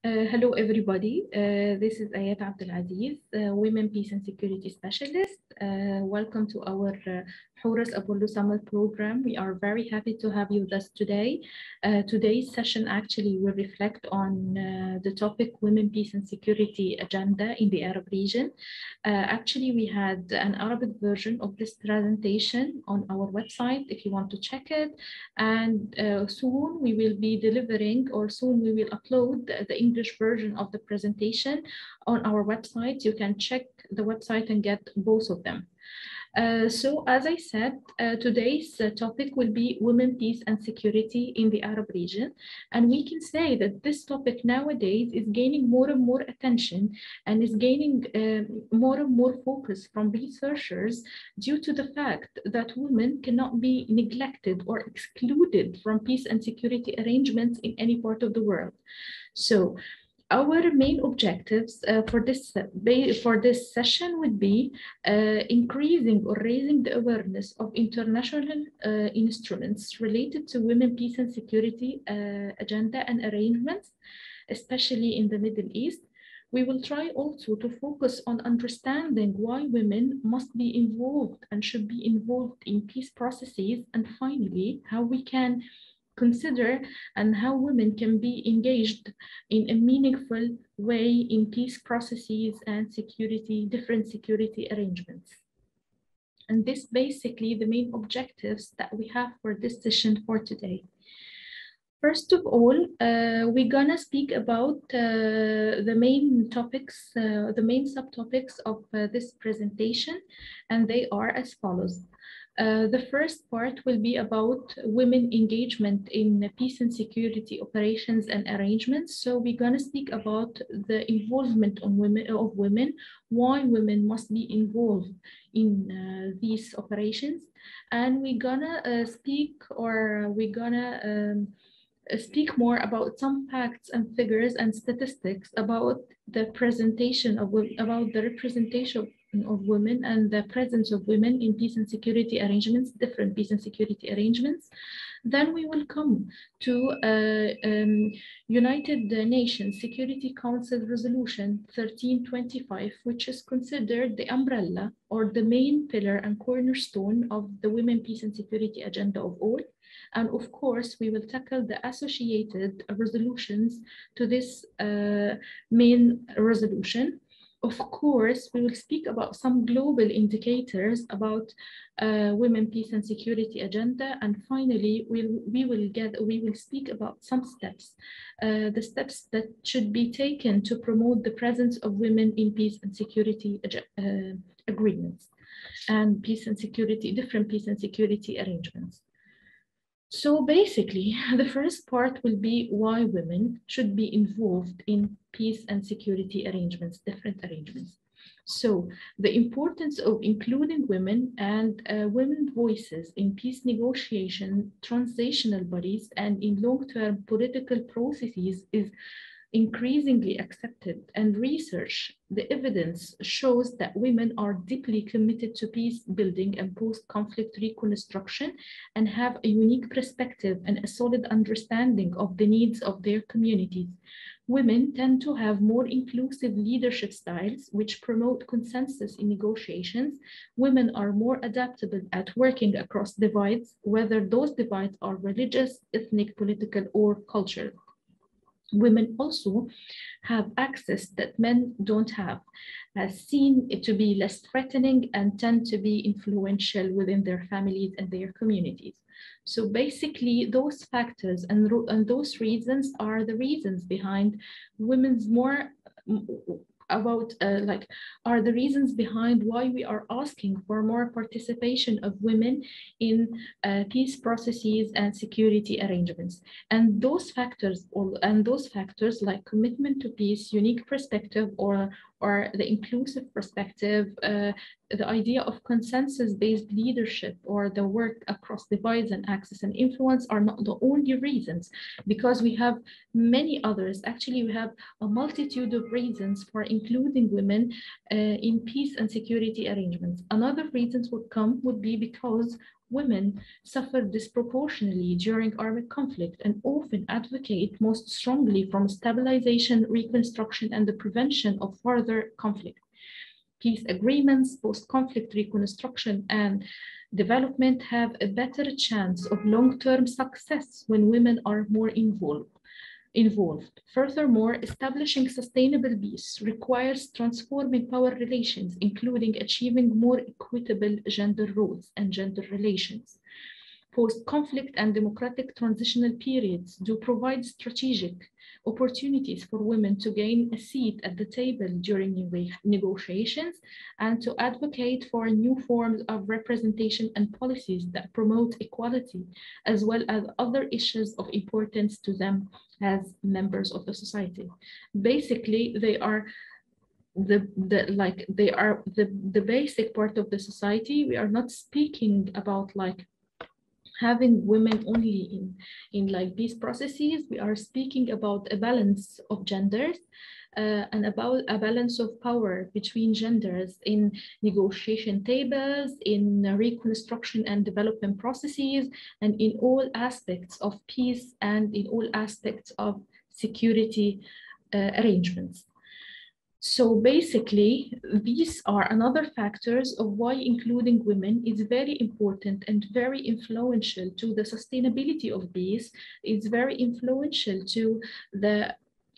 Hello, everybody. This is Ayat Abdulaziz, Women, Peace and Security Specialist. Welcome to our Horus Apollo Summer Program. We are very happy to have you with us today. Today's session actually will reflect on the topic Women, Peace and Security Agenda in the Arab region. Actually, we had an Arabic version of this presentation on our website if you want to check it. And soon we will be delivering, or soon we will upload the English version of the presentation on our website. You can check the website and get both of them. So as I said, today's topic will be women, peace and security in the Arab region. And we can say that this topic nowadays is gaining more and more attention and is gaining more and more focus from researchers due to the fact that women cannot be neglected or excluded from peace and security arrangements in any part of the world. So our main objectives for this session would be increasing or raising the awareness of international instruments related to women, peace and security agenda and arrangements, especially in the Middle East. We will try also to focus on understanding why women must be involved and should be involved in peace processes, and finally, how we can consider and how women can be engaged in a meaningful way in peace processes and different security arrangements. And this basically the main objectives that we have for this session for today. First of all, we're gonna speak about the main topics, the main subtopics of this presentation, and they are as follows. The first part will be about women engagement in peace and security operations and arrangements. So we're going to speak about the involvement of women, why women must be involved in these operations. And we're going to speak more about some facts and figures and statistics about the representation of women and the presence of women in peace and security arrangements, different peace and security arrangements. Then we will come to United Nations Security Council Resolution 1325, which is considered the umbrella or the main pillar and cornerstone of the Women, Peace and Security Agenda of all. And of course, we will tackle the associated resolutions to this main resolution. Of course, we will speak about some global indicators about women, peace and security agenda. And finally, we will speak about some steps, the steps that should be taken to promote the presence of women in peace and security agreements and different peace and security arrangements. So basically, the first part will be why women should be involved in peace and security arrangements, different arrangements. So the importance of including women and women's voices in peace negotiation, transitional bodies, and in long-term political processes is increasingly accepted, and the evidence shows that women are deeply committed to peace building and post-conflict reconstruction and have a unique perspective and a solid understanding of the needs of their communities. Women tend to have more inclusive leadership styles, which promote consensus in negotiations. Women are more adaptable at working across divides, whether those divides are religious, ethnic, political, or cultural. Women also have access that men don't have, as seen to be less threatening and tend to be influential within their families and their communities. So basically, those factors and those reasons are the reasons behind women's are the reasons behind why we are asking for more participation of women in peace processes and security arrangements. And those factors like commitment to peace, unique perspective, or the inclusive perspective, the idea of consensus-based leadership, or the work across divides and access and influence are not the only reasons, because we have many others. Actually, we have a multitude of reasons for including women in peace and security arrangements. Another reasons would be because women suffer disproportionately during armed conflict and often advocate most strongly for stabilization, reconstruction, and the prevention of further conflict. Peace agreements, post-conflict reconstruction, and development have a better chance of long-term success when women are more involved. Furthermore, establishing sustainable peace requires transforming power relations, including achieving more equitable gender roles and gender relations. Post-conflict and democratic transitional periods do provide strategic opportunities for women to gain a seat at the table during negotiations and to advocate for new forms of representation and policies that promote equality, as well as other issues of importance to them as members of the society. Basically, they are the basic part of the society. We are not speaking about like having women only in like these processes. We are speaking about a balance of genders and about a balance of power between genders in negotiation tables, in reconstruction and development processes, and in all aspects of peace and in all aspects of security arrangements. So basically, these are another factors of why including women is very important and very influential to the sustainability of peace. It's very influential to the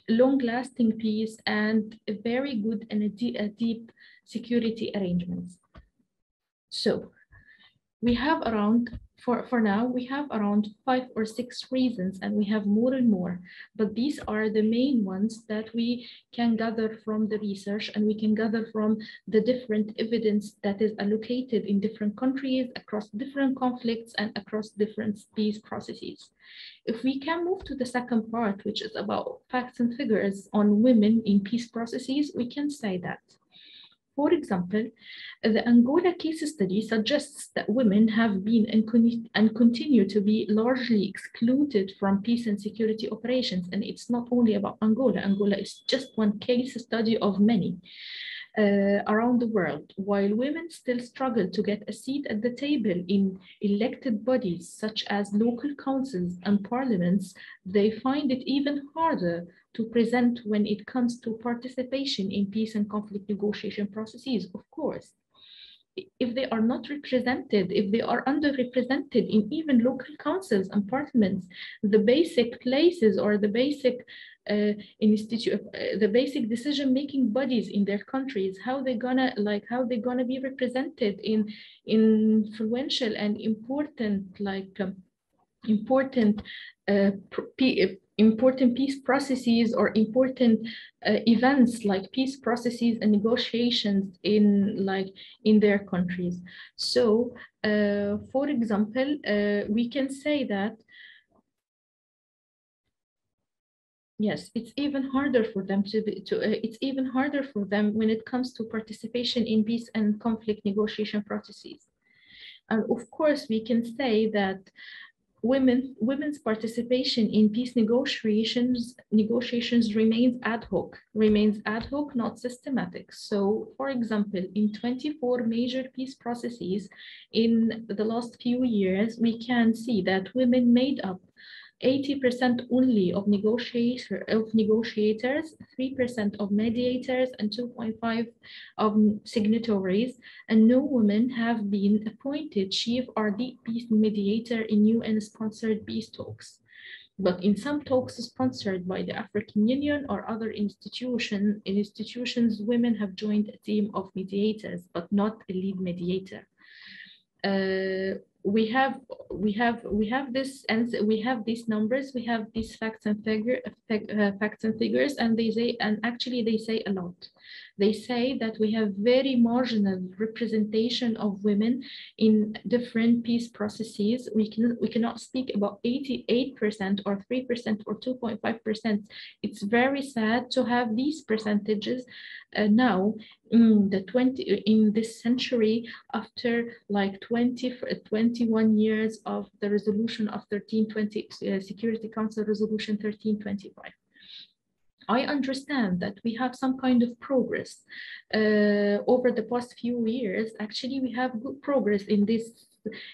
long-lasting peace and a very good and a deep security arrangements. So we have around, for now, we have around 5 or 6 reasons, and we have more and more, but these are the main ones that we can gather from the research, and we can gather from the different evidence that is allocated in different countries, across different conflicts, and across different peace processes. If we can move to the second part, which is about facts and figures on women in peace processes, we can say that, for example, the Angola case study suggests that women have been and continue to be largely excluded from peace and security operations. And it's not only about Angola. Angola is just one case study of many around the world. While women still struggle to get a seat at the table in elected bodies such as local councils and parliaments, they find it even harder to present when it comes to participation in peace and conflict negotiation processes. Of course, if they are not represented, if they are underrepresented in even local councils and parliaments, the basic places or the basic the basic decision-making bodies in their countries, how they gonna be represented in influential and important important peace processes or important events like peace processes and negotiations in their countries. So, for example, we can say that yes, it's even harder for them it's even harder for them when it comes to participation in peace and conflict negotiation processes. And of course, we can say that women's participation in peace negotiations remains ad hoc, not systematic. So, for example, in 24 major peace processes in the last few years, we can see that women made up 80% only of negotiators, 3% of mediators, and 2.5% of signatories, and no women have been appointed chief or deep peace mediator in UN-sponsored peace talks. But in some talks sponsored by the African Union or other institutions, women have joined a team of mediators, but not a lead mediator. We have this, and we have these numbers, we have these facts and figures, and they say a lot. They say that we have very marginal representation of women in different peace processes. We cannot speak about 88% or 3% or 2.5%. It's very sad to have these percentages now in this century, after like 21 years of the resolution of 1320 Security Council Resolution 1325. I understand that we have some kind of progress over the past few years. Actually, we have good progress in this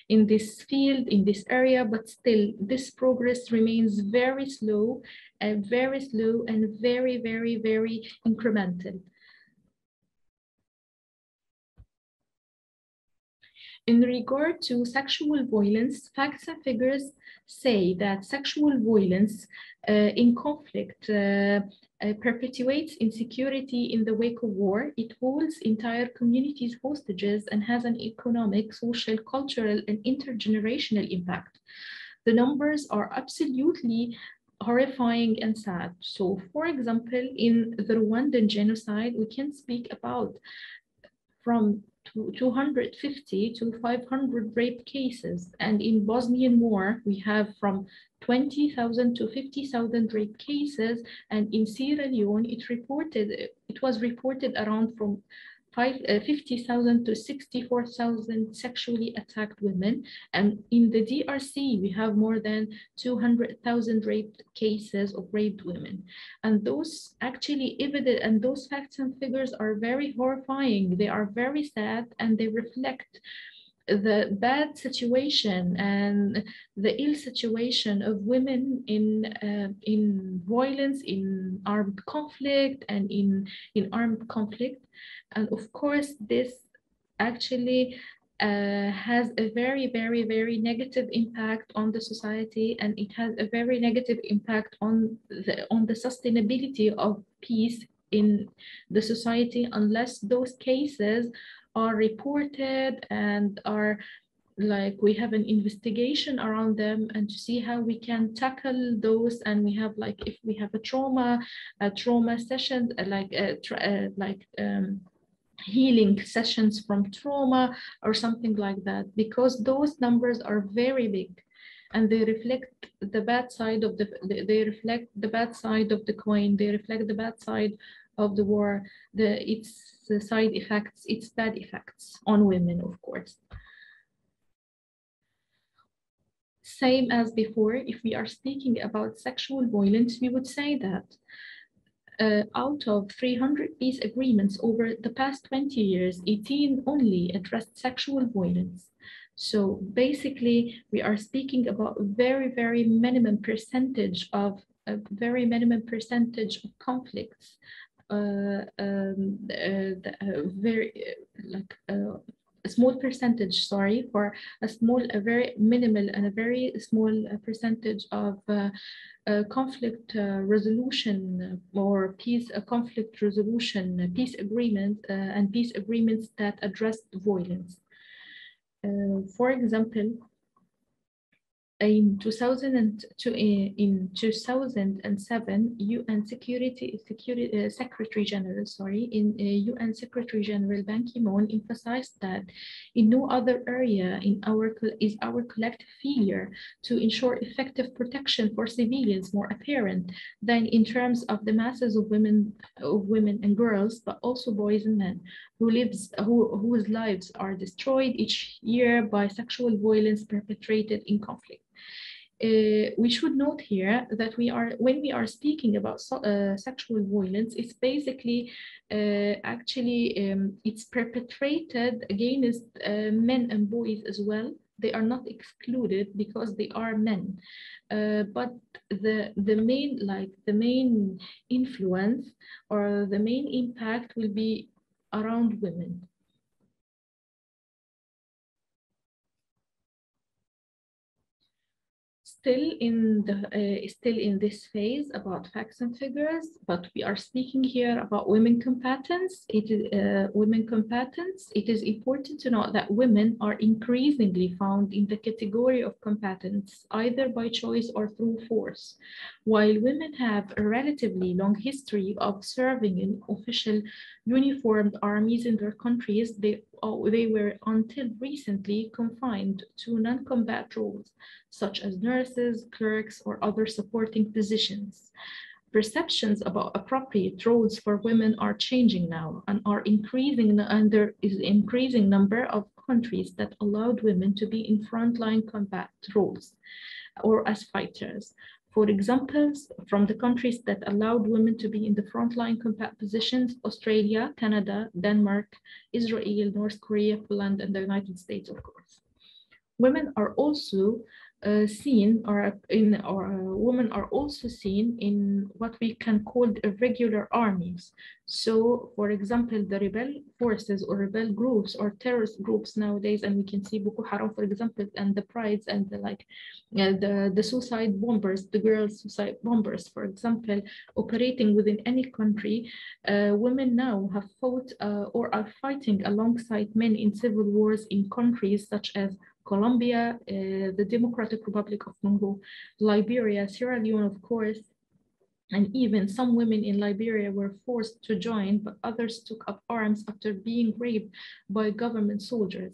in this field, in this area, but still this progress remains very slow and very very incremental. In regard to sexual violence, facts and figures say that sexual violence in conflict perpetuates insecurity in the wake of war. It holds entire communities hostages and has an economic, social, cultural, and intergenerational impact. The numbers are absolutely horrifying and sad. So, for example, in the Rwandan genocide, we can speak about from 250 to 500 rape cases. And in Bosnian War, we have from 20,000 to 50,000 rape cases. And in Sierra Leone, it was reported around from 50,000 to 64,000 sexually attacked women. And in the DRC, we have more than 200,000 rape cases of raped women. And those actually evident, and those facts and figures are very horrifying. They are very sad, and they reflect the bad situation and the ill situation of women in violence, in armed conflict, and in armed conflict. And of course, this actually has a very negative impact on the society, and it has a very negative impact on the sustainability of peace in the society unless those cases are reported and are like we have an investigation around them, and to see how we can tackle those. And we have like, if we have a trauma session, healing sessions from trauma or something like that, because those numbers are very big and they reflect the bad side of they reflect the bad side of the coin. They reflect the bad side of the war, its side effects, its bad effects on women, of course. Same as before, if we are speaking about sexual violence, we would say that out of 300 peace agreements over the past 20 years, 18 only addressed sexual violence. So basically, we are speaking about a very minimum percentage of conflicts. A small percentage, sorry, for a very minimal and a very small percentage of conflict resolution or conflict resolution, peace agreements and peace agreements that address violence. For example, in 2007, UN Secretary General, UN Secretary General Ban Ki-moon emphasized that in no other area is our collective failure to ensure effective protection for civilians more apparent than in terms of the masses of women and girls, but also boys and men whose lives are destroyed each year by sexual violence perpetrated in conflict. We should note here that when we are speaking about sexual violence, it's basically it's perpetrated against men and boys as well. They are not excluded because they are men, but the main influence or the main impact will be around women. Still in this phase about facts and figures, but we are speaking here about women combatants. It is important to note that women are increasingly found in the category of combatants, either by choice or through force. While women have a relatively long history of serving in official uniformed armies in their countries, they were until recently confined to non-combat roles, such as nurses, clerks, or other supporting positions. Perceptions about appropriate roles for women are changing now and are increasing, and there is an increasing number of countries that allowed women to be in frontline combat roles or as fighters. For examples, from the countries that allowed women to be in the frontline combat positions: Australia, Canada, Denmark, Israel, North Korea, Poland, and the United States, of course. Women are also seen or in or women are also seen in what we can call irregular armies. So for example, the rebel forces or rebel groups or terrorist groups nowadays, and we can see Boko Haram, for example, and the prides and the the suicide bombers, the girls suicide bombers, for example, operating within any country. Women now have fought or are fighting alongside men in civil wars in countries such as Colombia, the Democratic Republic of Congo, Liberia, Sierra Leone, of course, and even some women in Liberia were forced to join, but others took up arms after being raped by government soldiers,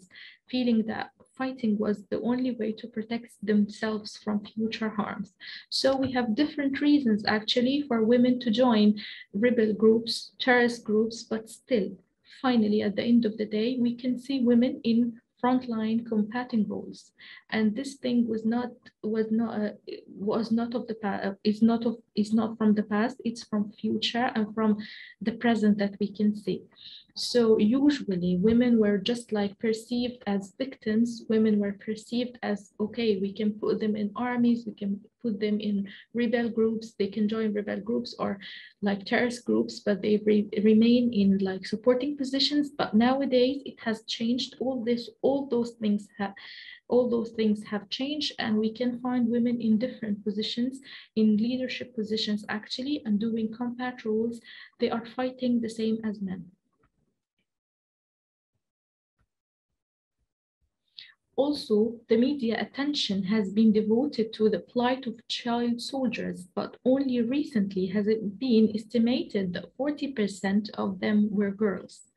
feeling that fighting was the only way to protect themselves from future harms. So we have different reasons actually for women to join rebel groups, terrorist groups, but still, finally, at the end of the day, we can see women in frontline combating roles, and this thing was not of the past, is not from the past, it's from future and from the present that we can see. So usually women were just like perceived as victims. Women were perceived as, okay, we can put them in armies, we can put them in rebel groups, they can join rebel groups or like terrorist groups, but they remain in like supporting positions. But nowadays it has changed. All those things have changed, and we can find women in different positions, in leadership positions actually, and doing combat roles. They are fighting the same as men. Also, the media attention has been devoted to the plight of child soldiers, but only recently has it been estimated that 40% of them were girls.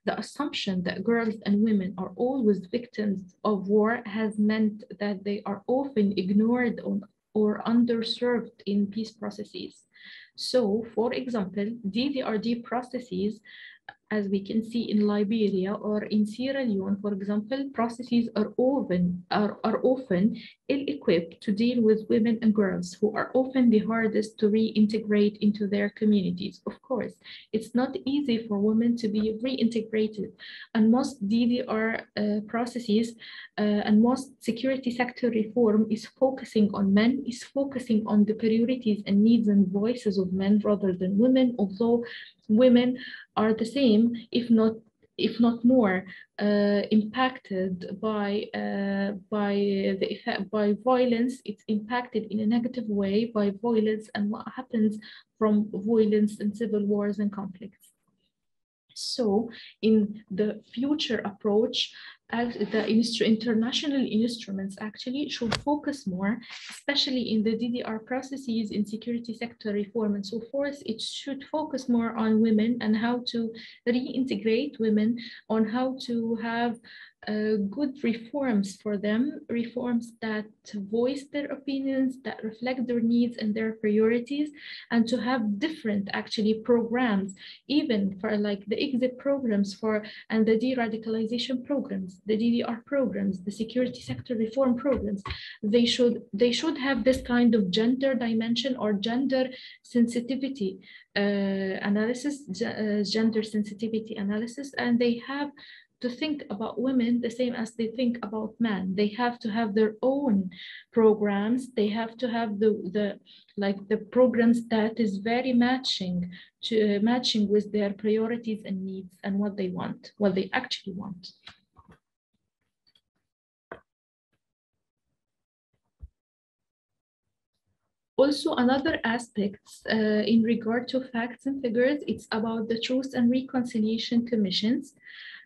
The assumption that girls and women are always victims of war has meant that they are often ignored or underserved in peace processes. So, for example, DDRD processes, as we can see in Liberia or in Sierra Leone, for example, processes are often ill-equipped to deal with women and girls who are often the hardest to reintegrate into their communities. Of course, it's not easy for women to be reintegrated, and most DDR processes and most security sector reform is focusing on men, is focusing on the priorities and needs and voices of men rather than women, although women are the same, if not more, impacted by violence. It's impacted in a negative way by violence and what happens from violence and civil wars and conflicts. So in the future approach, the international instruments actually should focus more, especially in the DDR processes in security sector reform and so forth. It should focus more on women and how to reintegrate women, on how to have good reforms for them, reforms that voice their opinions, that reflect their needs and their priorities, and to have different actually programs, even for like the exit programs for and the de-radicalization programs, the DDR programs, the security sector reform programs. They should have this kind of gender dimension or gender sensitivity analysis, gender sensitivity analysis, and they have to think about women the same as they think about men. They have to have their own programs. They have to have the programs that is very matching with their priorities and needs and what they want, what they actually want. Also, another aspects in regard to facts and figures, it's about the Truth and Reconciliation Commissions.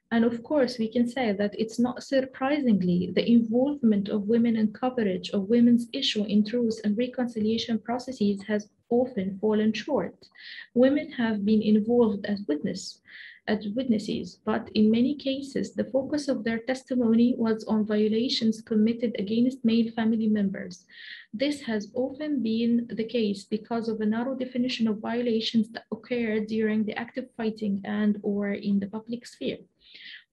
And of course, we can say that it's not surprisingly the involvement of women and coverage of women's issue in truth and reconciliation processes has often fallen short. Women have been involved as witnesses, but in many cases, the focus of their testimony was on violations committed against male family members. This has often been the case because of a narrow definition of violations that occurred during the active fighting and or in the public sphere.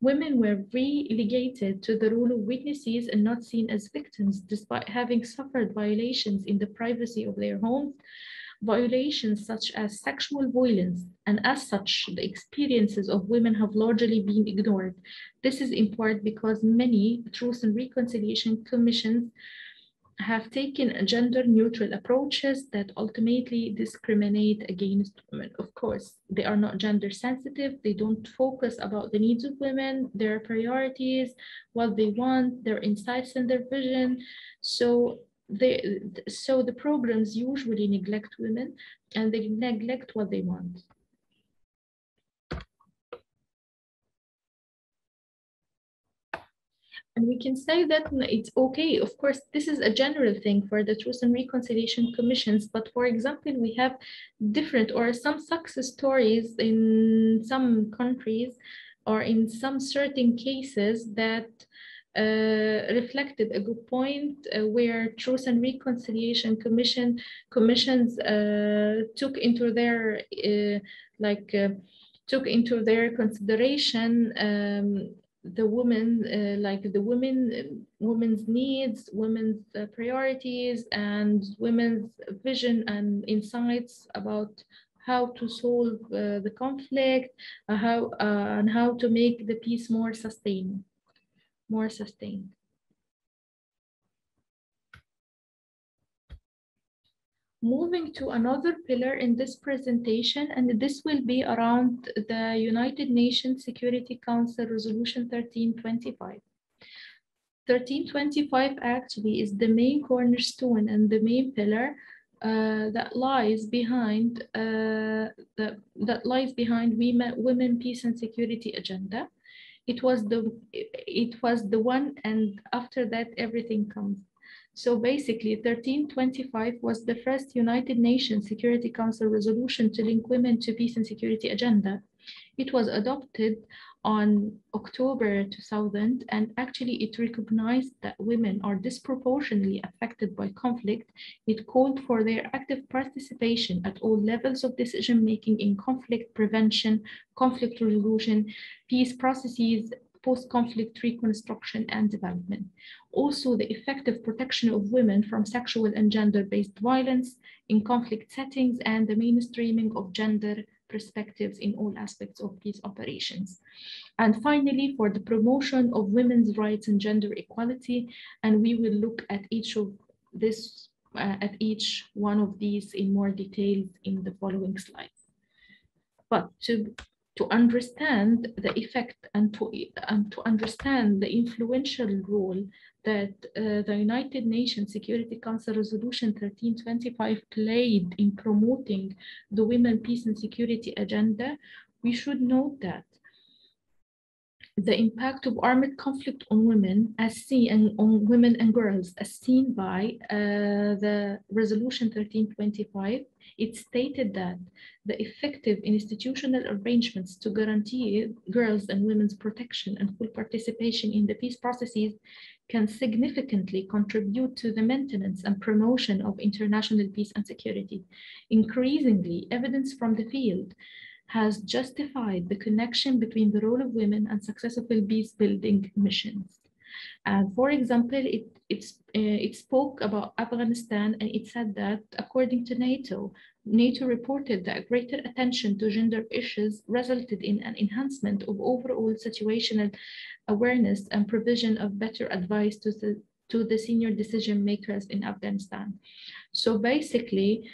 Women were relegated to the role of witnesses and not seen as victims, despite having suffered violations in the privacy of their homes Violations such as sexual violence, and as such, the experiences of women have largely been ignored. This is in part because many Truth and Reconciliation Commissions have taken gender-neutral approaches that ultimately discriminate against women. Of course, they are not gender sensitive. They don't focus about the needs of women, their priorities, what they want, their insights and their vision. So the programs usually neglect women and they neglect what they want. And we can say that it's okay. Of course, this is a general thing for the Truth and Reconciliation Commissions. But for example, we have different or some success stories in some countries or in some certain cases that reflected a good point where Truth and Reconciliation Commissions took into their took into their consideration the women, women's needs, women's priorities, and women's vision and insights about how to solve the conflict, and how to make the peace more sustained. Moving to another pillar in this presentation, and this will be around the United Nations Security Council Resolution 1325. 1325 actually is the main cornerstone and the main pillar that lies behind women, peace and security agenda. It was the one, and after that everything comes. So basically, 1325 was the first United Nations Security Council resolution to link women to peace and security agenda. It was adopted on October 2000, and actually it recognized that women are disproportionately affected by conflict. It called for their active participation at all levels of decision-making in conflict prevention, conflict resolution, peace processes, post-conflict reconstruction and development. Also, the effective protection of women from sexual and gender-based violence in conflict settings, and the mainstreaming of gender perspectives in all aspects of peace operations. And finally, for the promotion of women's rights and gender equality, and we will look at each one of these in more detail in the following slides. But to understand the effect and to understand the influential role that the United Nations Security Council Resolution 1325 played in promoting the women, peace and security agenda, we should note that the impact of armed conflict on women on women and girls as seen by the Resolution 1325, it stated that the effective institutional arrangements to guarantee girls' and women's protection and full participation in the peace processes can significantly contribute to the maintenance and promotion of international peace and security. Increasingly, evidence from the field has justified the connection between the role of women and successful peace-building missions. For example, it spoke about Afghanistan, and it said that according to NATO reported that greater attention to gender issues resulted in an enhancement of overall situational awareness and provision of better advice to the senior decision makers in Afghanistan. So basically,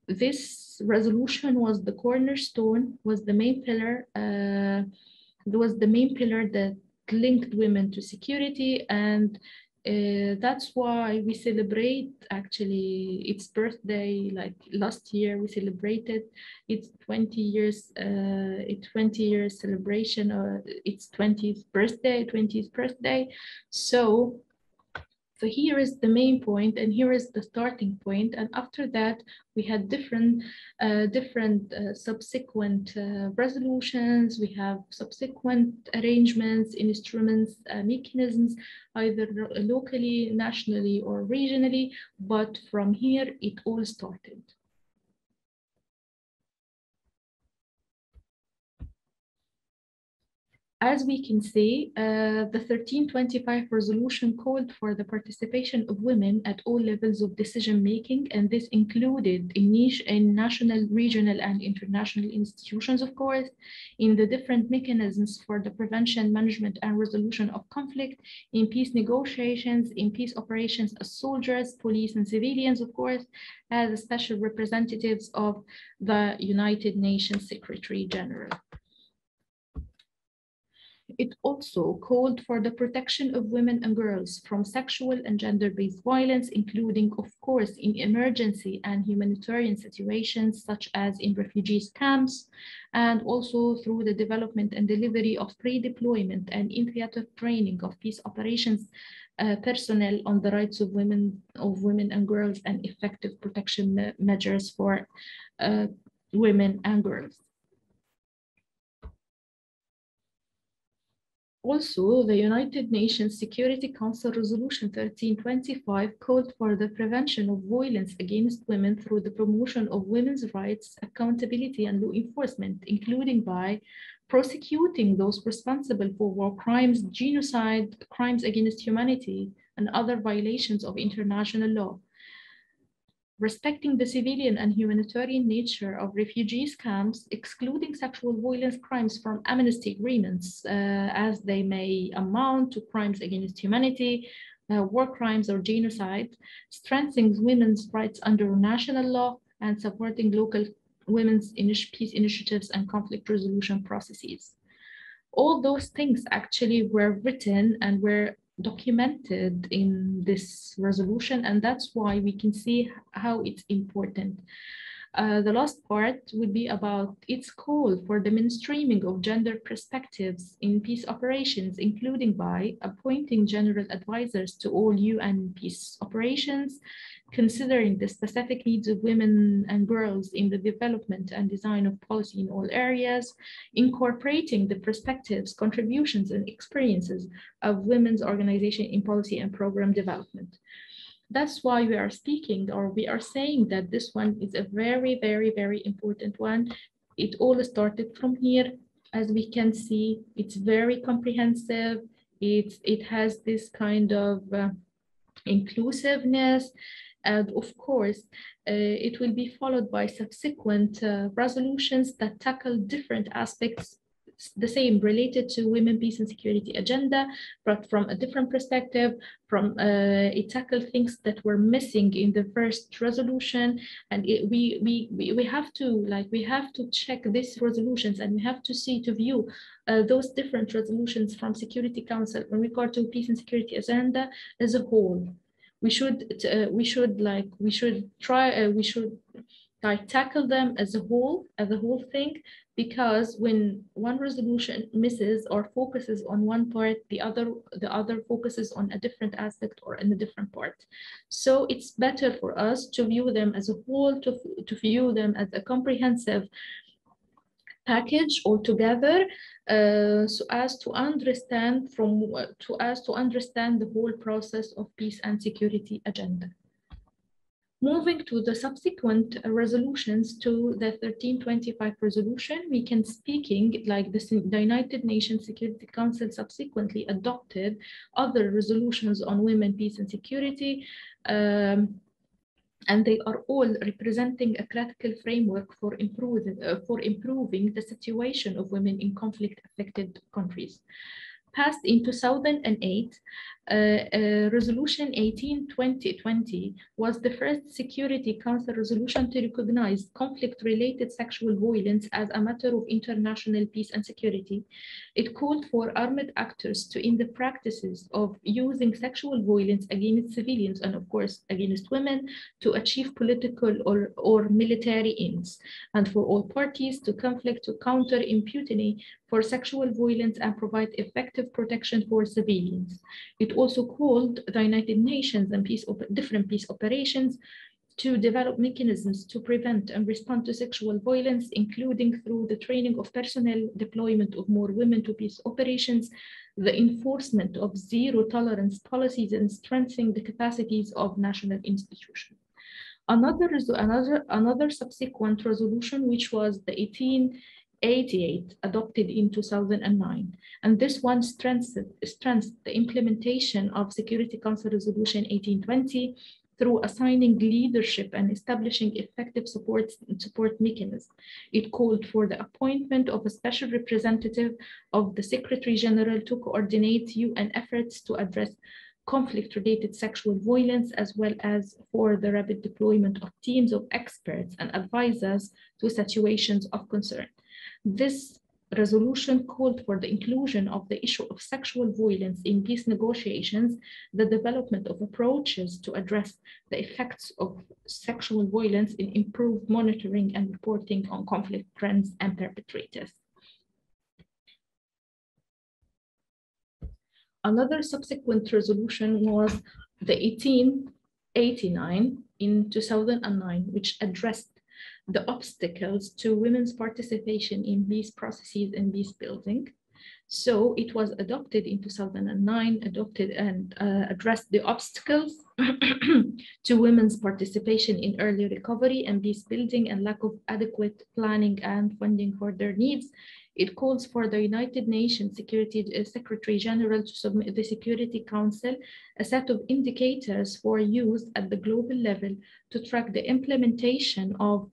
this resolution was the cornerstone, was the main pillar that linked women to security, and that's why we celebrate actually its birthday. Like last year, we celebrated its 20 years celebration, or its 20th birthday. So here is the main point, and here is the starting point. And after that, we had different subsequent resolutions. We have subsequent arrangements, instruments, mechanisms, either locally, nationally, or regionally. But from here, it all started. As we can see, the 1325 resolution called for the participation of women at all levels of decision making, and this included in national, regional, and international institutions, of course, in the different mechanisms for the prevention, management, and resolution of conflict, in peace negotiations, in peace operations as soldiers, police, and civilians, of course, as special representatives of the United Nations Secretary General. It also called for the protection of women and girls from sexual and gender-based violence, including, of course, in emergency and humanitarian situations, such as in refugee camps, and also through the development and delivery of pre-deployment and in-theater training of peace operations personnel on the rights of women and girls, and effective protection measures for women and girls. Also, the United Nations Security Council Resolution 1325 called for the prevention of violence against women through the promotion of women's rights, accountability, and law enforcement, including by prosecuting those responsible for war crimes, genocide, crimes against humanity, and other violations of international law. Respecting the civilian and humanitarian nature of refugees camps, excluding sexual violence crimes from amnesty agreements, as they may amount to crimes against humanity, war crimes, or genocide, strengthening women's rights under national law, and supporting local women's peace initiatives and conflict resolution processes. All those things actually were written and were documented in this resolution, and that's why we can see how it's important. The last part would be about its call for the mainstreaming of gender perspectives in peace operations, including by appointing general advisors to all UN peace operations, considering the specific needs of women and girls in the development and design of policy in all areas, incorporating the perspectives, contributions, and experiences of women's organization in policy and program development. That's why we are speaking, or we are saying that this one is a very, very, very important one. It all started from here. As we can see, it's very comprehensive. It has this kind of inclusiveness. And of course, it will be followed by subsequent resolutions that tackle different aspects, the same related to women, peace, and security agenda, but from a different perspective. It tackled things that were missing in the first resolution, and we have to check these resolutions, and we have to view those different resolutions from Security Council in regard to peace and security agenda as a whole. We should tackle them as a whole thing, because when one resolution misses or focuses on one part, the other focuses on a different aspect or in a different part. So it's better for us to view them as a whole, to view them as a comprehensive package altogether, so as to understand the whole process of peace and security agenda. Moving to the subsequent resolutions to the 1325 resolution, we can speaking like the United Nations Security Council subsequently adopted other resolutions on women, peace, and security, and they are all representing a critical framework for improving the situation of women in conflict-affected countries. Passed in 2008, Resolution 18/2020 was the first Security Council resolution to recognize conflict-related sexual violence as a matter of international peace and security. It called for armed actors to end the practices of using sexual violence against civilians and, of course, against women to achieve political or military ends, and for all parties to conflict to counter impunity for sexual violence and provide effective protection for civilians. It also called the United Nations and different peace operations to develop mechanisms to prevent and respond to sexual violence, including through the training of personnel, deployment of more women to peace operations, the enforcement of zero tolerance policies, and strengthening the capacities of national institutions. Another subsequent resolution, which was the 88, adopted in 2009. And this one strengthened the implementation of Security Council Resolution 1820 through assigning leadership and establishing effective support mechanisms. It called for the appointment of a special representative of the Secretary General to coordinate UN efforts to address conflict-related sexual violence, as well as for the rapid deployment of teams of experts and advisors to situations of concern. This resolution called for the inclusion of the issue of sexual violence in peace negotiations, the development of approaches to address the effects of sexual violence in improved monitoring and reporting on conflict trends and perpetrators. Another subsequent resolution was the 1889 in 2009, which addressed the obstacles to women's participation in peace processes and peace building. So it was adopted in 2009, addressed the obstacles to women's participation in early recovery and peace building and lack of adequate planning and funding for their needs. It calls for the United Nations Secretary General to submit the Security Council a set of indicators for use at the global level to track the implementation of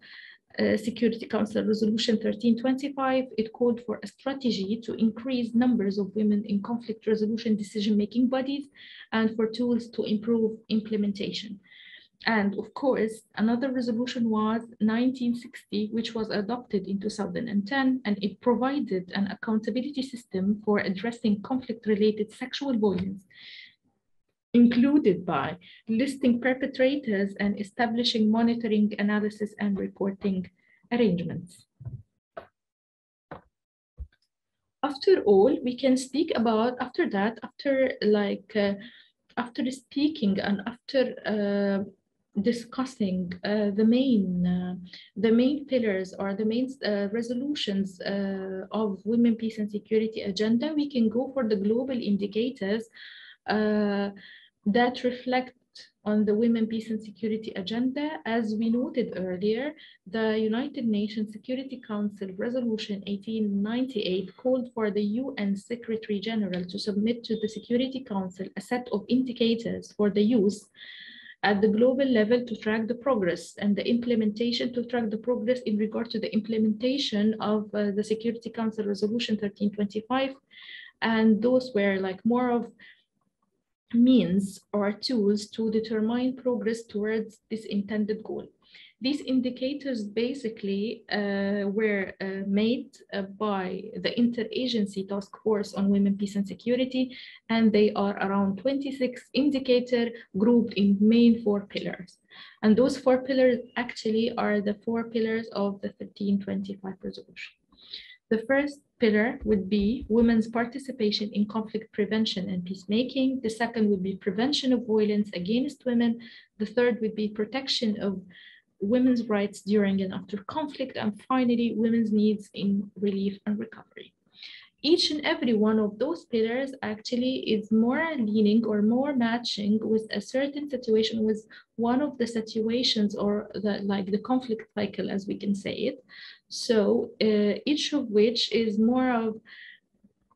Security Council Resolution 1325. It called for a strategy to increase numbers of women in conflict resolution decision-making bodies and for tools to improve implementation. And of course, another resolution was 1960, which was adopted in 2010, and it provided an accountability system for addressing conflict-related sexual violence, included by listing perpetrators and establishing monitoring, analysis, and reporting arrangements. After all, we can speak about, after speaking and after discussing the main pillars or the main resolutions of Women, Peace and Security agenda, we can go for the global indicators that reflect on the Women, Peace and Security agenda. As we noted earlier, the United Nations Security Council Resolution 1898 called for the UN Secretary General to submit to the Security Council a set of indicators for the use at the global level to track the progress and the implementation, to track the progress in regard to the implementation of the Security Council Resolution 1325. And those were like more of means or tools to determine progress towards this intended goal. These indicators basically were made by the Interagency Task Force on Women, Peace and Security, and they are around 26 indicators grouped in main 4 pillars. And those 4 pillars actually are the 4 pillars of the 1325 resolution. The first pillar would be women's participation in conflict prevention and peacemaking. The second would be prevention of violence against women. The third would be protection of women's rights during and after conflict. And finally, women's needs in relief and recovery. Each and every one of those pillars actually is more leaning or more matching with a certain situation, with one of the situations or the conflict cycle, as we can say it. So each of which is more of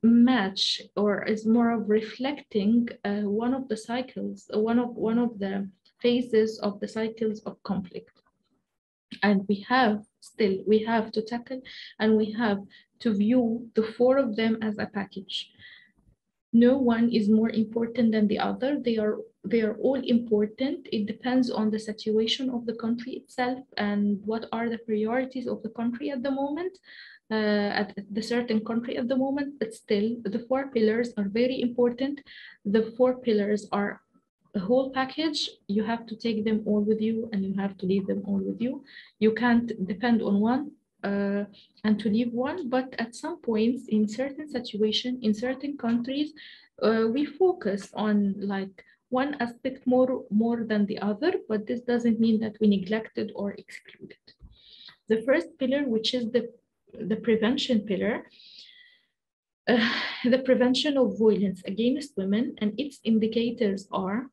match or is more of reflecting one of the cycles, one of the phases of the cycles of conflict. And we have to tackle and we have to view the 4 of them as a package. No one is more important than the other. They are all important. It depends on the situation of the country itself and what are the priorities of the country at the moment, at the certain country at the moment. But still, the 4 pillars are very important. The 4 pillars are a whole package. You have to take them all with you and you have to leave them all with you. You can't depend on one and to leave one, but at some points in certain situations, in certain countries, we focus on like one aspect more than the other, but this doesn't mean that we neglected or excluded. The first pillar, which is the prevention pillar, the prevention of violence against women, and its indicators are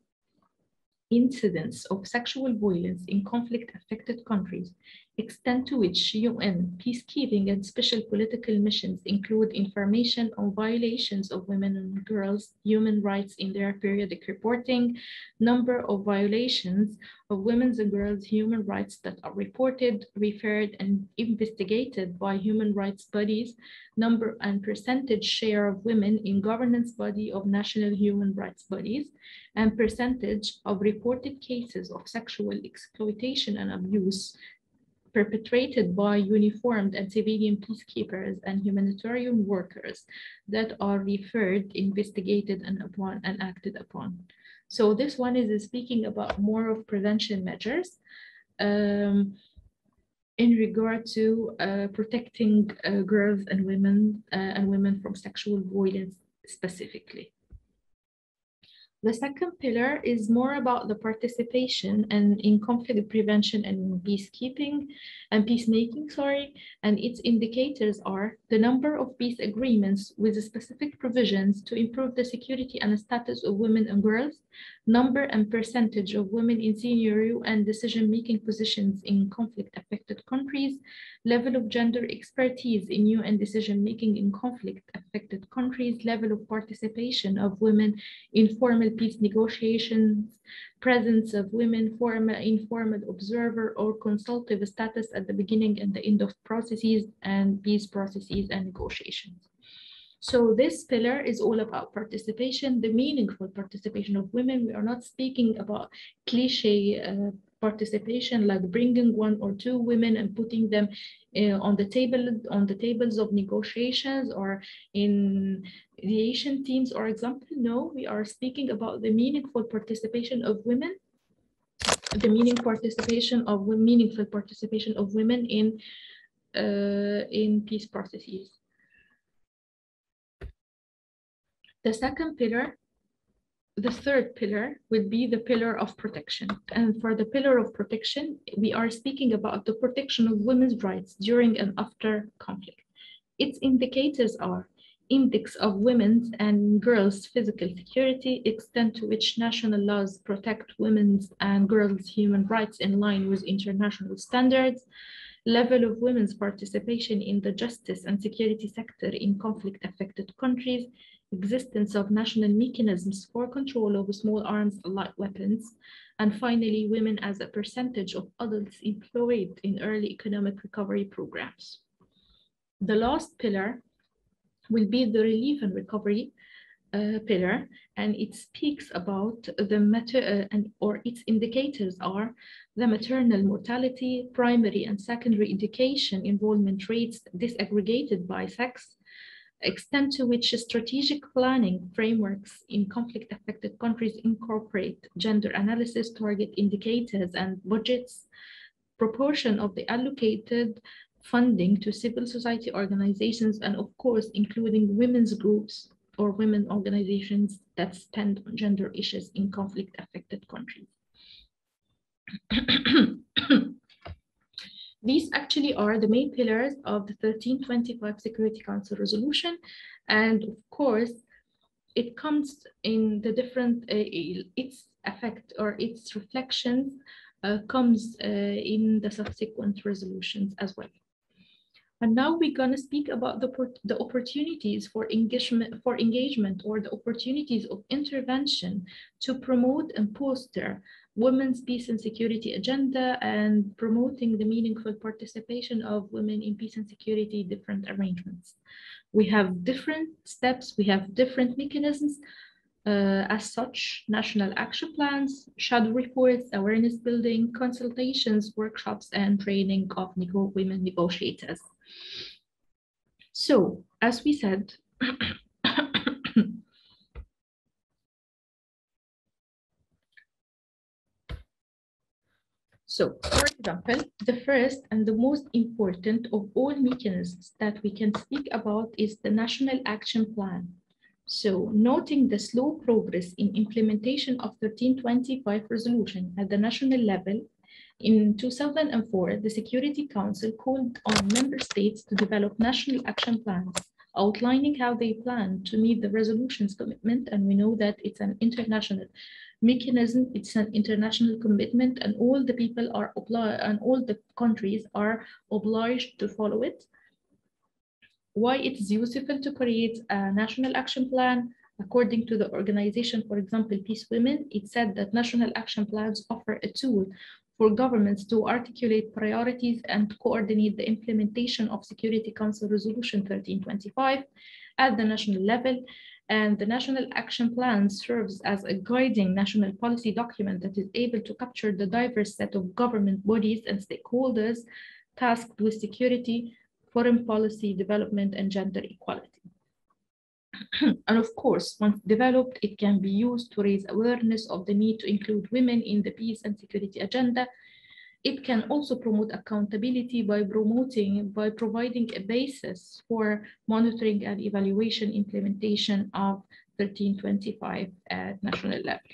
incidents of sexual violence in conflict-affected countries, extent to which UN peacekeeping and special political missions include information on violations of women and girls' human rights in their periodic reporting, number of violations of women's and girls' human rights that are reported, referred, and investigated by human rights bodies, number and percentage share of women in governance body of national human rights bodies, and percentage of reported cases of sexual exploitation and abuse perpetrated by uniformed and civilian peacekeepers and humanitarian workers that are referred, investigated, and acted upon. So this one is speaking about more of prevention measures in regard to protecting girls and women from sexual violence specifically. The second pillar is more about the participation and in conflict prevention and peacekeeping and peacemaking, and its indicators are the number of peace agreements with specific provisions to improve the security and status of women and girls, number and percentage of women in senior and decision-making positions in conflict-affected countries, level of gender expertise in UN decision-making in conflict-affected countries, level of participation of women in formal peace negotiations, presence of women, formal, informal observer or consultative status at the beginning and the end of processes and peace processes and negotiations. So this pillar is all about participation, the meaningful participation of women. We are not speaking about cliche participation like bringing one or two women and putting them on the tables of negotiations or in mediation teams, or example. No, we are speaking about the meaningful participation of women, the meaningful participation of women in peace processes. The second pillar, the third pillar, would be the pillar of protection. And for the pillar of protection, we are speaking about the protection of women's rights during and after conflict. Its indicators are index of women's and girls' physical security, extent to which national laws protect women's and girls' human rights in line with international standards, level of women's participation in the justice and security sector in conflict-affected countries, existence of national mechanisms for control of small arms and light weapons, and finally, women as a percentage of adults employed in early economic recovery programs. The last pillar will be the relief and recovery pillar, and it speaks about the or its indicators are the maternal mortality, primary and secondary education enrollment rates disaggregated by sex, extent to which strategic planning frameworks in conflict-affected countries incorporate gender analysis, target indicators, and budgets, proportion of the allocated funding to civil society organizations, and of course, including women's groups or women organizations that spend on gender issues in conflict-affected countries. These actually are the main pillars of the 1325 Security Council resolution. And of course, it comes in the different, its effect or its reflections comes in the subsequent resolutions as well. And now we're going to speak about the opportunities for engagement or the opportunities of intervention to promote and foster women's peace and security agenda and promoting the meaningful participation of women in peace and security different arrangements. We have different steps, we have different mechanisms. As such, national action plans, shadow reports, awareness building, consultations, workshops, and training of women negotiators. So, as we said, so, for example, the first and the most important of all mechanisms that we can speak about is the National Action Plan. So, noting the slow progress in implementation of 1325 resolution at the national level, in 2004, the Security Council called on member states to develop national action plans outlining how they plan to meet the resolution's commitment, and we know that it's an international mechanism. It's an international commitment, and all the people are obliged, and all the countries are obliged to follow it. Why it is useful to create a national action plan? According to the organization, for example, Peace Women, it said that national action plans offer a tool for governments to articulate priorities and coordinate the implementation of Security Council Resolution 1325 at the national level. And the National Action Plan serves as a guiding national policy document that is able to capture the diverse set of government bodies and stakeholders tasked with security, foreign policy, development, and gender equality. And of course, once developed, it can be used to raise awareness of the need to include women in the peace and security agenda. It can also promote accountability by providing a basis for monitoring and evaluation implementation of 1325 at national level.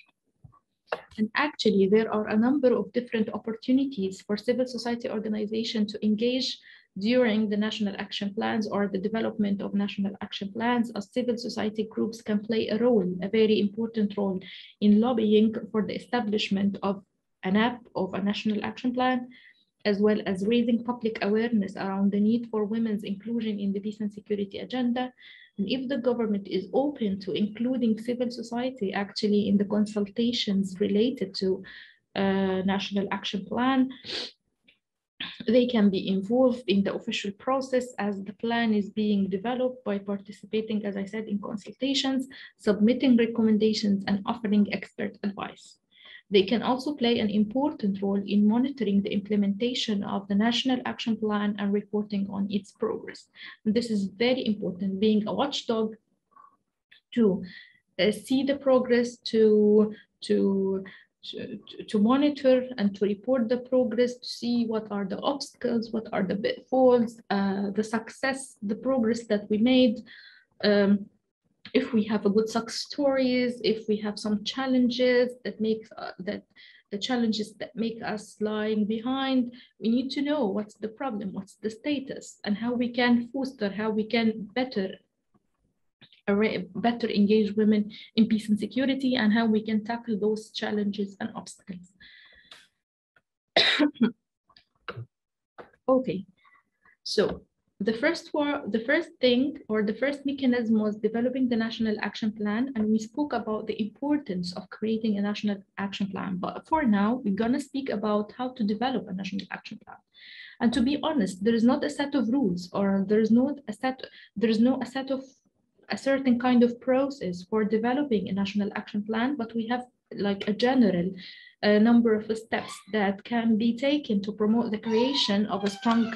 And actually, there are a number of different opportunities for civil society organizations to engage during the national action plans or the development of national action plans. As civil society groups can play a role, a very important role, in lobbying for the establishment of an app of a national action plan, as well as raising public awareness around the need for women's inclusion in the peace and security agenda. And if the government is open to including civil society actually in the consultations related to national action plan, they can be involved in the official process as the plan is being developed by participating, as I said, in consultations, submitting recommendations, and offering expert advice. They can also play an important role in monitoring the implementation of the National Action Plan and reporting on its progress. And this is very important, being a watchdog to see the progress, to monitor and to report the progress, to see what are the obstacles, what are the pitfalls, the success, the progress that we made. If we have a good success stories, if we have some challenges that make the challenges that make us lying behind, we need to know what's the problem, what's the status, and how we can foster, how we can better engage women in peace and security, and how we can tackle those challenges and obstacles. Okay, so the first thing or the first mechanism was developing the National Action Plan, and we spoke about the importance of creating a National Action Plan. But for now, we're gonna speak about how to develop a National Action Plan. And to be honest, there is not a set of rules, or there is no a set of a certain kind of process for developing a National Action Plan, but we have like a general number of steps that can be taken to promote the creation of a strong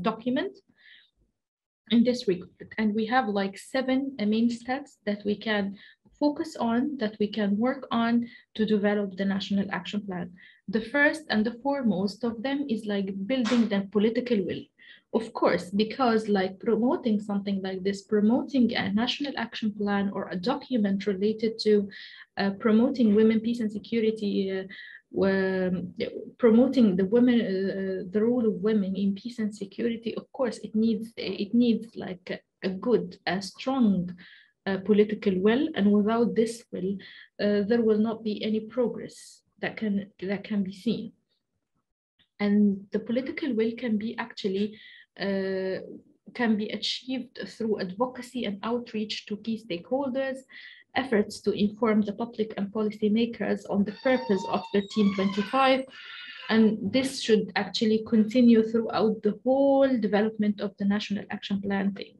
document in this regard. And we have like 7 main steps that we can focus on, that we can work on to develop the National Action Plan. The first and the foremost of them is like building the political will. Of course, because like promoting something like this, promoting a National Action Plan or a document related to promoting women, peace and security, promoting the women, the role of women in peace and security, of course, it needs like a good, a strong political will, and without this will, there will not be any progress that can be seen. And the political will can be actually can be achieved through advocacy and outreach to key stakeholders, efforts to inform the public and policymakers on the purpose of 1325. And this should actually continue throughout the whole development of the National Action Plan thing,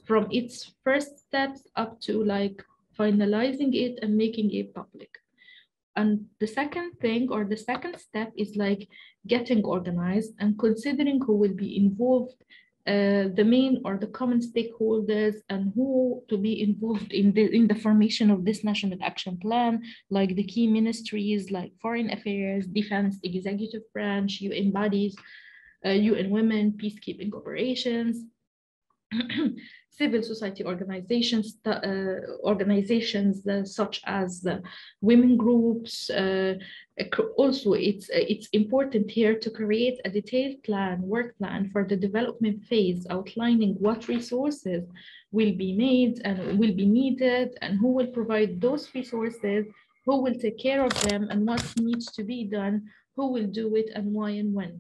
from its first steps up to like finalizing it and making it public. And the second thing, or the second step, is like getting organized and considering who will be involved, the main or the common stakeholders, and who to be involved in the formation of this National Action Plan, like the key ministries like Foreign Affairs, Defense, Executive Branch, UN bodies, UN Women, peacekeeping operations, civil society organizations, such as women groups. Also, it's important here to create a detailed work plan for the development phase, outlining what resources will be made and will be needed, and who will provide those resources, who will take care of them and what needs to be done, who will do it and why and when.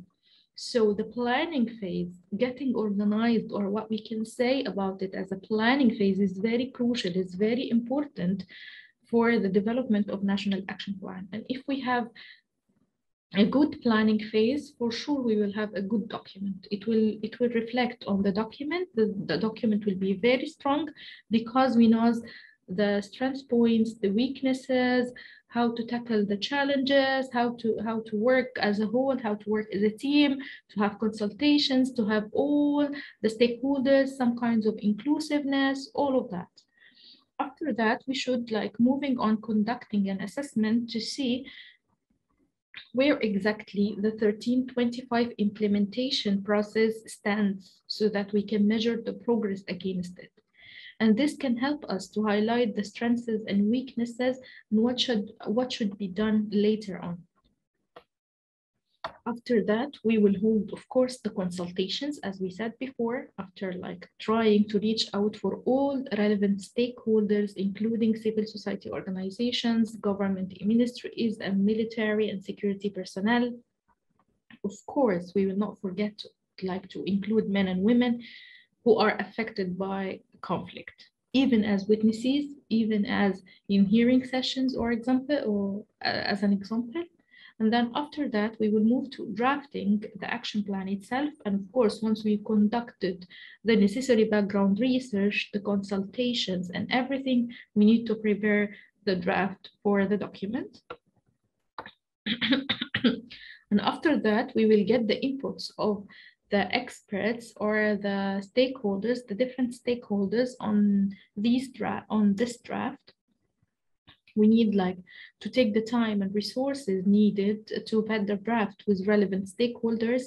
So the planning phase, getting organized, or what we can say about it as a planning phase, is very crucial, is very important for the development of national action plan. And if we have a good planning phase, for sure we will have a good document. It will reflect on the document. The document will be very strong because we know the strength points, the weaknesses, how to tackle the challenges, how to work as a whole, how to work as a team, to have consultations, to have all the stakeholders, some kinds of inclusiveness, all of that. After that, we should, like, moving on, conducting an assessment to see where exactly the 1325 implementation process stands so that we can measure the progress against it. And this can help us to highlight the strengths and weaknesses and what should be done later on. After that, we will hold, of course, the consultations, as we said before, after like trying to reach out for all relevant stakeholders, including civil society organizations, government ministries, and military and security personnel. Of course, we will not forget to include men and women who are affected by conflict, even as witnesses, even as in hearing sessions, or as an example. And then after that, we will move to drafting the action plan itself. And of course, once we conducted the necessary background research, the consultations and everything, we need to prepare the draft for the document. And after that, we will get the inputs of the experts or the stakeholders, the different stakeholders on this draft. We need to take the time and resources needed to vet the draft with relevant stakeholders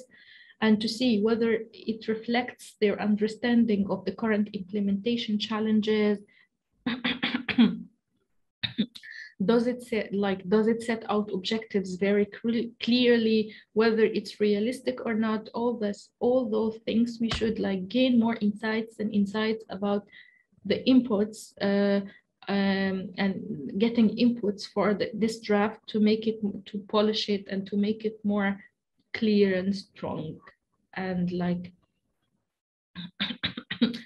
and to see whether it reflects their understanding of the current implementation challenges. Does it set out objectives very clearly, whether it's realistic or not? All those things, we should gain more insights about the inputs and getting inputs for this draft to polish it and to make it more clear and strong and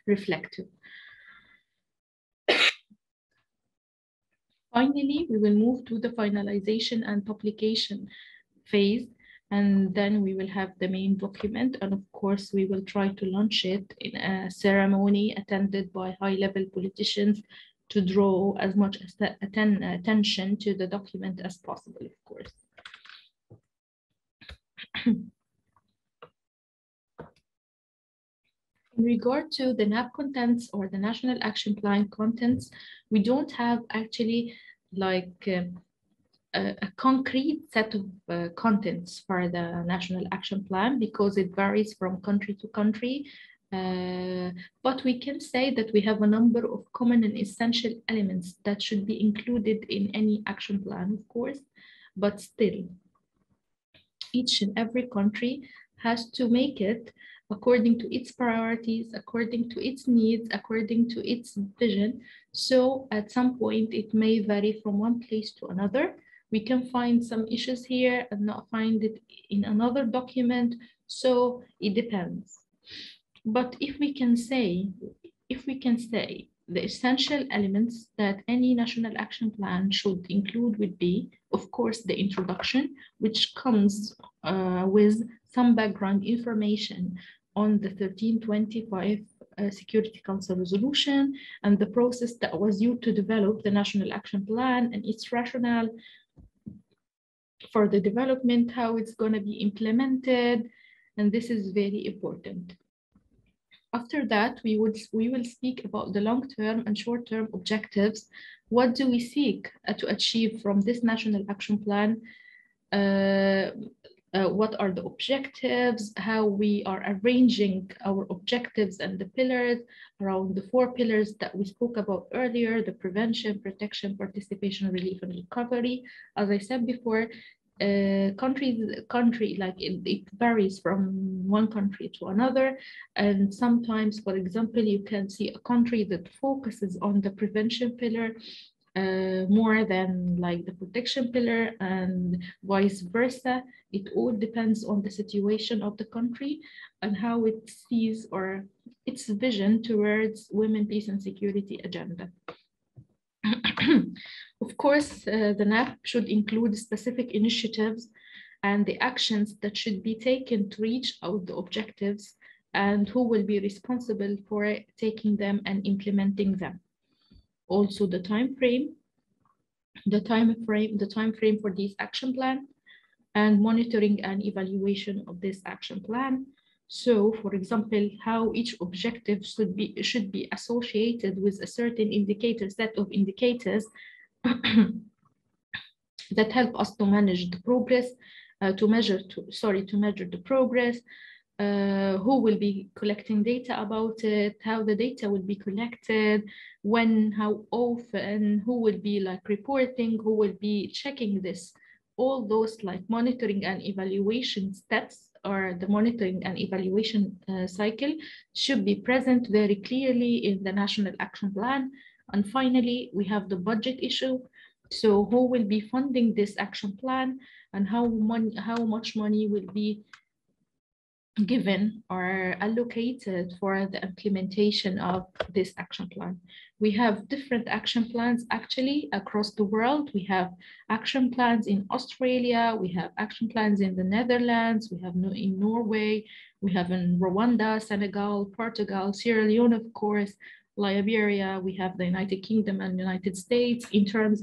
reflective. Finally, we will move to the finalization and publication phase, and then we will have the main document. And of course, we will try to launch it in a ceremony attended by high-level politicians to draw as much attention to the document as possible, of course. In regard to the NAP contents or the National Action Plan contents, we don't have actually a concrete set of contents for the National Action Plan because it varies from country to country. But we can say that we have a number of common and essential elements that should be included in any action plan, of course, but still, each and every country has to make it according to its priorities, according to its needs, according to its vision. So at some point, it may vary from one place to another. We can find some issues here and not find it in another document. So it depends. But if we can say the essential elements that any national action plan should include would be, of course, the introduction, which comes with some background information on the 1325 Security Council resolution and the process that was used to develop the national action plan and its rationale for the development, how it's going to be implemented, and this is very important. After that, we will speak about the long-term and short-term objectives. What do we seek to achieve from this national action plan? What are the objectives? How we are arranging our objectives and the pillars around the 4 pillars that we spoke about earlier: the prevention, protection, participation, relief, and recovery. As I said before, it varies from one country to another, and sometimes, for example, you can see a country that focuses on the prevention pillar more than like the protection pillar and vice versa. It all depends on the situation of the country and how it sees or its vision towards women, peace and security agenda. Of course, the NAP should include specific initiatives and the actions that should be taken to reach out the objectives and who will be responsible for taking them and implementing them. Also the time frame for this action plan and monitoring and evaluation of this action plan. So, for example, how each objective should be associated with a certain set of indicators that help us to manage the progress, to measure the progress, who will be collecting data about it, how the data will be collected, when, how often, who will be like reporting, who will be checking this. All those like monitoring and evaluation steps or the monitoring and evaluation cycle should be present very clearly in the National Action Plan. And finally, we have the budget issue. So who will be funding this action plan and how much money will be given or allocated for the implementation of this action plan. We have different action plans actually across the world. We have action plans in Australia, we have action plans in the Netherlands, we have in Norway, we have in Rwanda, Senegal, Portugal, Sierra Leone, of course, Liberia, we have the United Kingdom and United States. In terms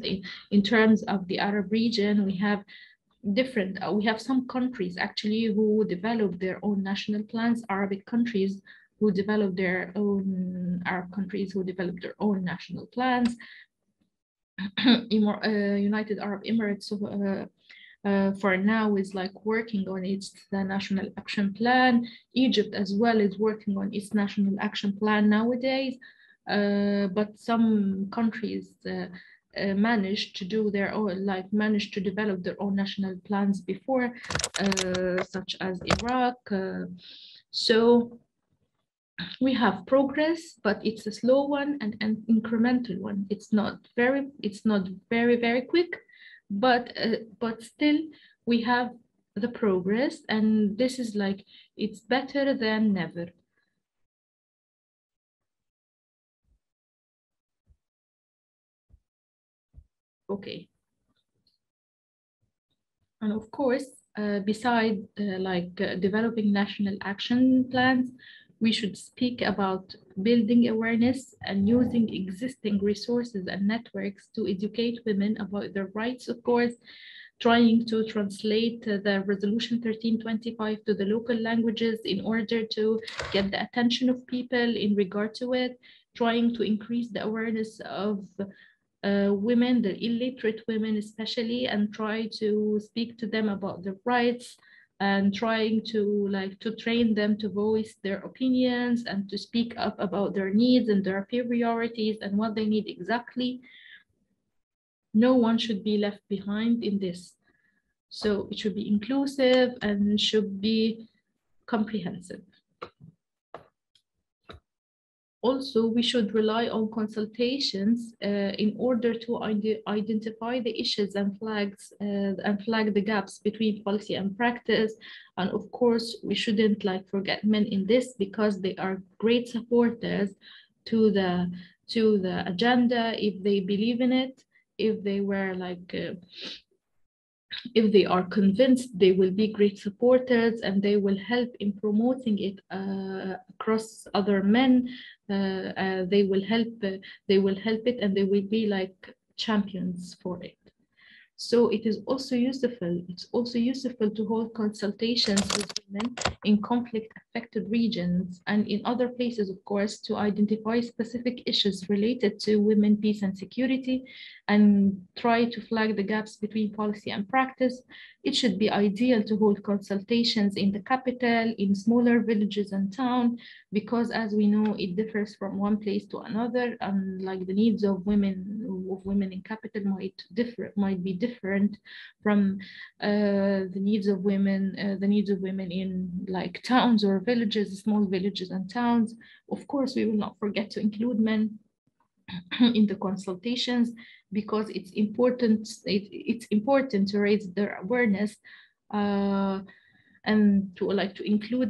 of the Arab region, we have some countries actually who develop their own national plans, Arab countries who develop their own national plans. United Arab Emirates for now is like working on its national action plan. Egypt as well is working on its national action plan nowadays, but some countries managed to develop their own national plans before, such as Iraq. So we have progress, but it's a slow one and an incremental one. It's not very, very quick, but still we have the progress, and this is like, it's better than never. Okay. And of course, beside developing national action plans, we should speak about building awareness and using existing resources and networks to educate women about their rights, of course, trying to translate the Resolution 1325 to the local languages in order to get the attention of people in regard to it, trying to increase the awareness of women, the illiterate women especially, and try to speak to them about their rights and trying to train them to voice their opinions and to speak up about their needs and their priorities and what they need exactly. No one should be left behind in this. So it should be inclusive and should be comprehensive. Also, we should rely on consultations in order to identify the issues and flag the gaps between policy and practice. And of course, we shouldn't forget men in this, because they are great supporters to the agenda if they believe in it. If they were if they are convinced, they will be great supporters and they will help in promoting it across other men. They will help it, and they will be champions for it. So it is also useful. It's also useful to hold consultations with women in conflict-affected regions and in other places, of course, to identify specific issues related to women, peace, and security, and try to flag the gaps between policy and practice. It should be ideal to hold consultations in the capital, in smaller villages and towns, because as we know, it differs from one place to another, and the needs of women in capital might be different from the needs of women in towns or villages, small villages and towns. Of course, we will not forget to include men in the consultations, because it's important. It's important to raise their awareness, and to include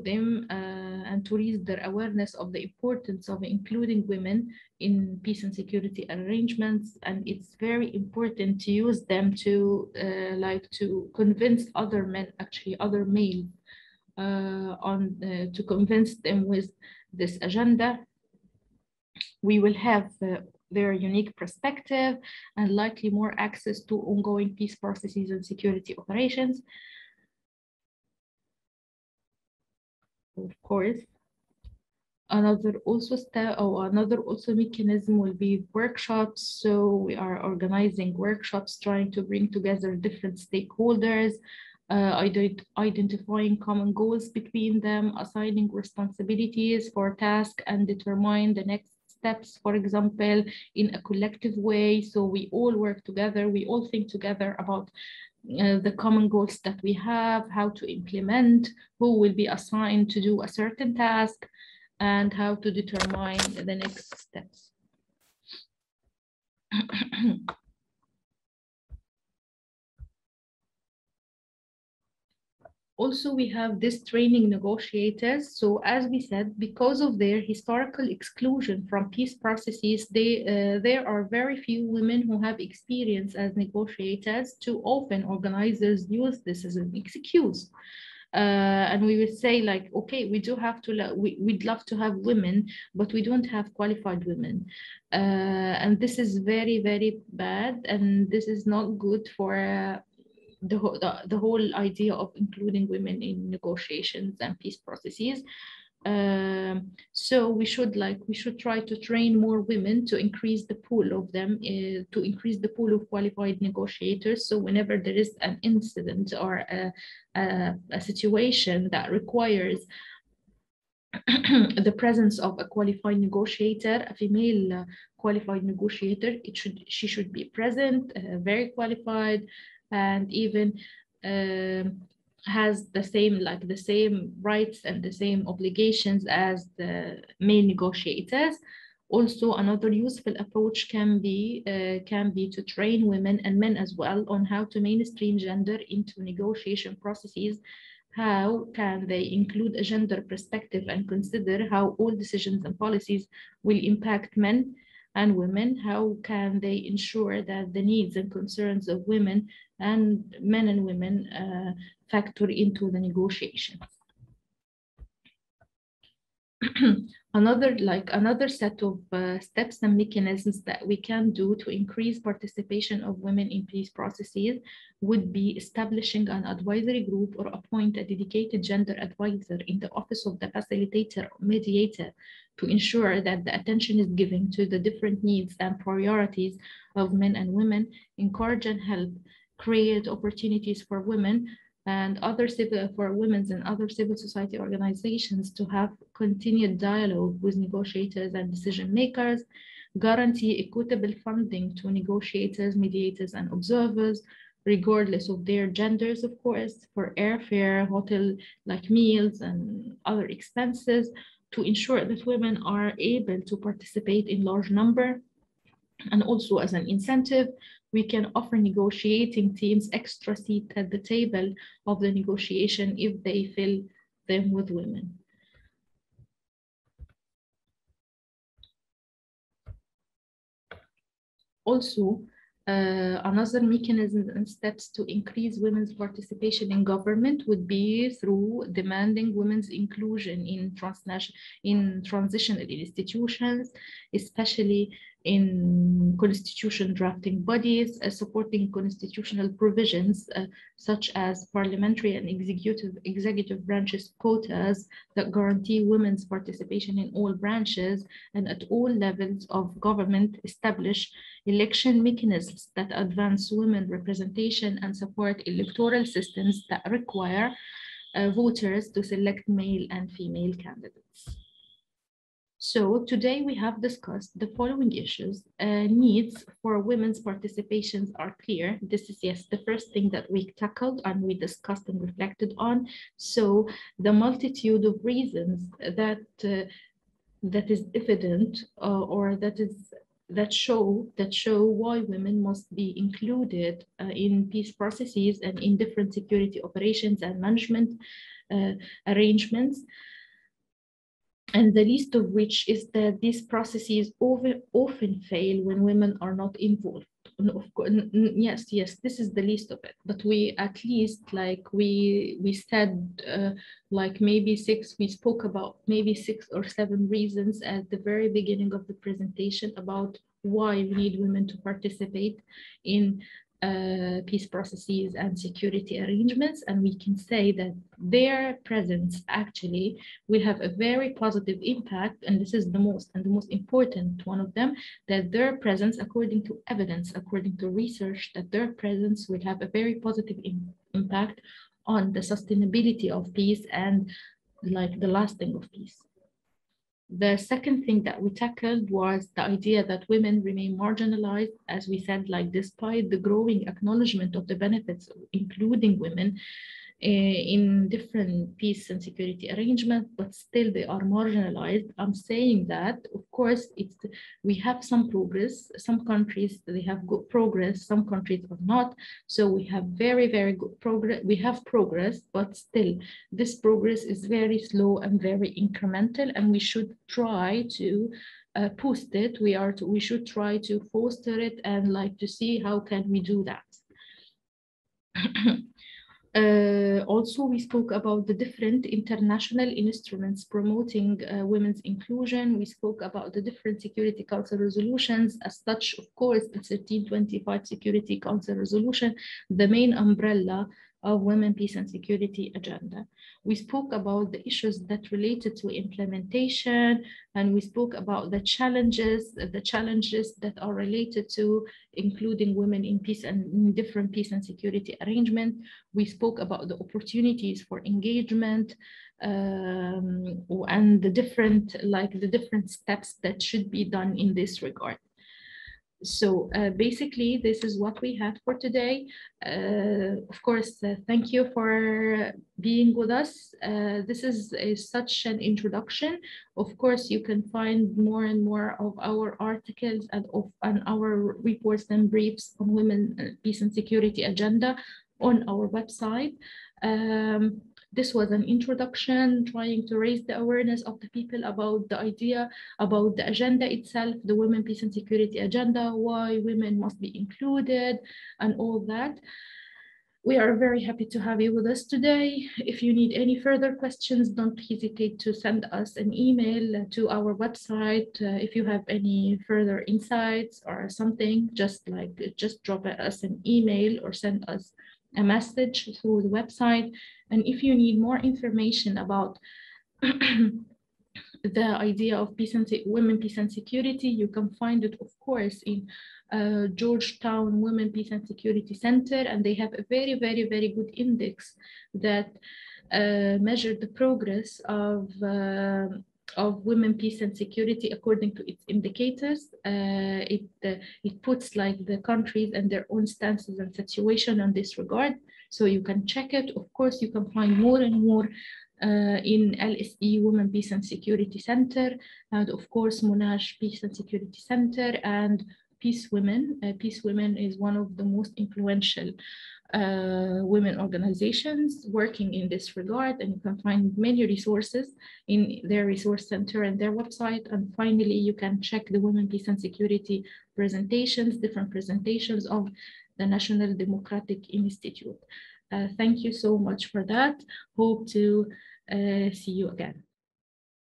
them, and to raise their awareness of the importance of including women in peace and security arrangements. And it's very important to use them to to convince other men, actually other males, to convince them with this agenda. We will have their unique perspective and likely more access to ongoing peace processes and security operations. Of course, another also mechanism will be workshops. So we are organizing workshops, trying to bring together different stakeholders, identifying common goals between them, assigning responsibilities for tasks, and determine the next steps, for example, in a collective way. So we all work together, we all think together about the common goals that we have, how to implement, who will be assigned to do a certain task, and how to determine the next steps. Also, we have this training negotiators. So as we said, because of their historical exclusion from peace processes, there are very few women who have experience as negotiators. Too often, organizers use this as an excuse. And we would say like, okay, we do have to, we'd love to have women, but we don't have qualified women. And this is very, very bad. And this is not good for the whole idea of including women in negotiations and peace processes. So we should try to train more women to increase the pool of them, to increase the pool of qualified negotiators. So whenever there is an incident or a situation that requires the presence of a qualified negotiator, a female qualified negotiator, she should be present, very qualified, and even has the same rights and the same obligations as the male negotiators. Also, another useful approach can be to train women and men as well on how to mainstream gender into negotiation processes. How can they include a gender perspective and consider how all decisions and policies will impact men and women? How can they ensure that the needs and concerns of women and men and women factor into the negotiations? Another set of steps and mechanisms that we can do to increase participation of women in peace processes would be establishing an advisory group or appoint a dedicated gender advisor in the office of the facilitator or mediator to ensure that the attention is given to the different needs and priorities of men and women, encourage and help create opportunities for women and for women's and other civil society organizations to have continued dialogue with negotiators and decision makers, guarantee equitable funding to negotiators, mediators, and observers, regardless of their genders, of course, for airfare, hotel meals, and other expenses, to ensure that women are able to participate in large number. And also as an incentive, we can offer negotiating teams extra seat at the table of the negotiation if they fill them with women. Also, another mechanism and steps to increase women's participation in government would be through demanding women's inclusion in transitional institutions, especially in constitution drafting bodies, supporting constitutional provisions such as parliamentary and executive branches quotas that guarantee women's participation in all branches and at all levels of government, establish election mechanisms that advance women representation and support electoral systems that require voters to select male and female candidates. So today we have discussed the following issues. Needs for women's participations are clear. This is, yes, the first thing that we tackled and we discussed and reflected on. So the multitude of reasons that that is evident or that show why women must be included in peace processes and in different security operations and management arrangements. And the least of which is that these processes often fail when women are not involved. And of course, yes, this is the least of it. But we at least, like we said, like we spoke about maybe 6 or 7 reasons at the very beginning of the presentation about why we need women to participate in peace processes and security arrangements. And we can say that their presence actually will have a very positive impact. And this is the most important one of them, that their presence, according to evidence, according to research, that their presence will have a very positive impact on the sustainability of peace and like the lasting of peace. The second thing that we tackled was the idea that women remain marginalized, as we said, like despite the growing acknowledgement of the benefits of including women in different peace and security arrangements, but still they are marginalized. I'm saying that, of course, we have some progress. Some countries, they have good progress, some countries are not. So we have very, very good progress. We have progress, but still this progress is very slow and very incremental, and we should try to boost it. We should try to foster it and like to see how can we do that. Also, we spoke about the different international instruments promoting women's inclusion. We spoke about the different Security Council resolutions. As such, of course, the 1325 Security Council resolution, the main umbrella of Women, Peace and Security agenda. We spoke about the issues that related to implementation, and we spoke about the challenges that are related to including women in peace and in different peace and security arrangements. We spoke about the opportunities for engagement and the different steps that should be done in this regard. So basically, this is what we had for today. Of course, thank you for being with us. This is such an introduction. Of course, you can find more and more of our articles and our reports and briefs on women, peace and security agenda on our website. This was an introduction trying to raise the awareness of the people about the idea, about the agenda itself, the Women, Peace and Security agenda, why women must be included and all that. We are very happy to have you with us today. If you need any further questions, don't hesitate to send us an email to our website. If you have any further insights or something, just drop us an email or send us a message through the website. And if you need more information about the idea of women, peace and security, you can find it, of course, in Georgetown Women, Peace and Security Center, and they have a very, very, very good index that measured the progress of women, peace and security according to its indicators. It puts like the countries and their own stances and situation on this regard. So you can check it. Of course, you can find more and more in LSE Women, Peace and Security Center, and of course, Monash Peace and Security Center and Peace Women. Peace Women is one of the most influential women organizations working in this regard, and you can find many resources in their resource center and their website. And finally, you can check the Women, Peace and Security presentations, different presentations of the National Democratic Institute. Thank you so much for that. Hope to see you again.